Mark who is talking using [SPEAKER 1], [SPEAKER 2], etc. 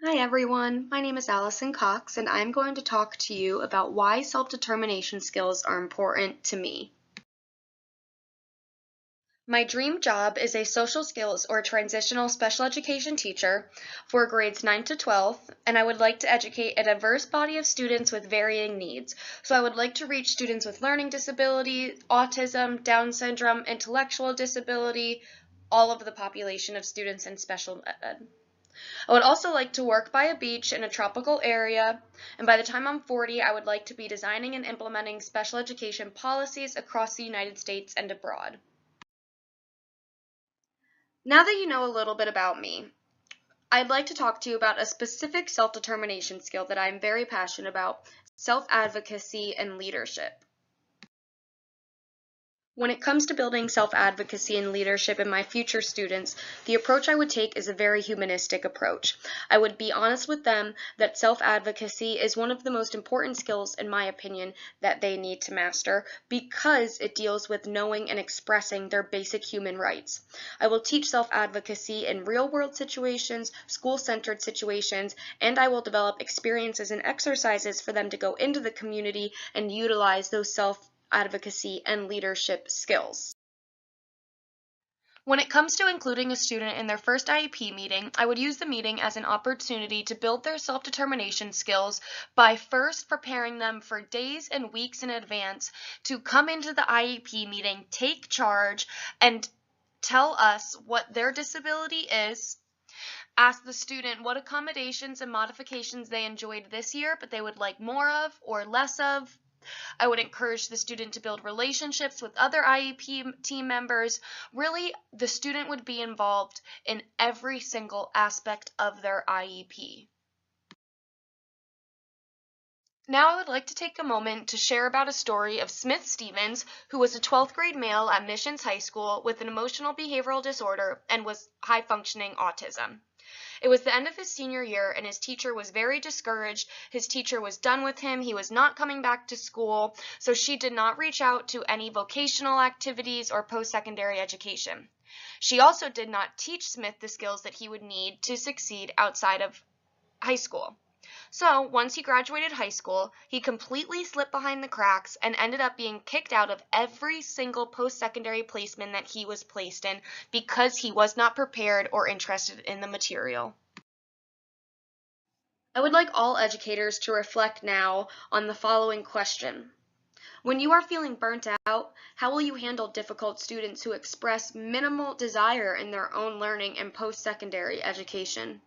[SPEAKER 1] Hi everyone, my name is Allison Cox and I'm going to talk to you about why self-determination skills are important to me. My dream job is a social skills or transitional special education teacher for grades 9 to 12, and I would like to educate a diverse body of students with varying needs. So I would like to reach students with learning disability, autism, Down syndrome, intellectual disability, all of the population of students in special ed. I would also like to work by a beach in a tropical area, and by the time I'm 40, I would like to be designing and implementing special education policies across the United States and abroad. Now that you know a little bit about me, I'd like to talk to you about a specific self-determination skill that I'm very passionate about: self-advocacy and leadership. When it comes to building self-advocacy and leadership in my future students, the approach I would take is a very humanistic approach. I would be honest with them that self-advocacy is one of the most important skills, in my opinion, that they need to master because it deals with knowing and expressing their basic human rights. I will teach self-advocacy in real-world situations, school-centered situations, and I will develop experiences and exercises for them to go into the community and utilize those self-advocacy and leadership skills. When it comes to including a student in their first IEP meeting, I would use the meeting as an opportunity to build their self-determination skills by first preparing them for days and weeks in advance to come into the IEP meeting, take charge, and tell us what their disability is. Ask the student what accommodations and modifications they enjoyed this year but they would like more of or less of. I would encourage the student to build relationships with other IEP team members. Really, the student would be involved in every single aspect of their IEP. Now I would like to take a moment to share about a story of Smith Stevens, who was a 12th grade male at Missions High School with an emotional behavioral disorder and was high-functioning autism. It was the end of his senior year, and his teacher was very discouraged. His teacher was done with him. He was not coming back to school, so she did not reach out to any vocational activities or post-secondary education. She also did not teach Smith the skills that he would need to succeed outside of high school. So once he graduated high school, he completely slipped behind the cracks and ended up being kicked out of every single post-secondary placement that he was placed in because he was not prepared or interested in the material. I would like all educators to reflect now on the following question. When you are feeling burnt out, how will you handle difficult students who express minimal desire in their own learning and post-secondary education?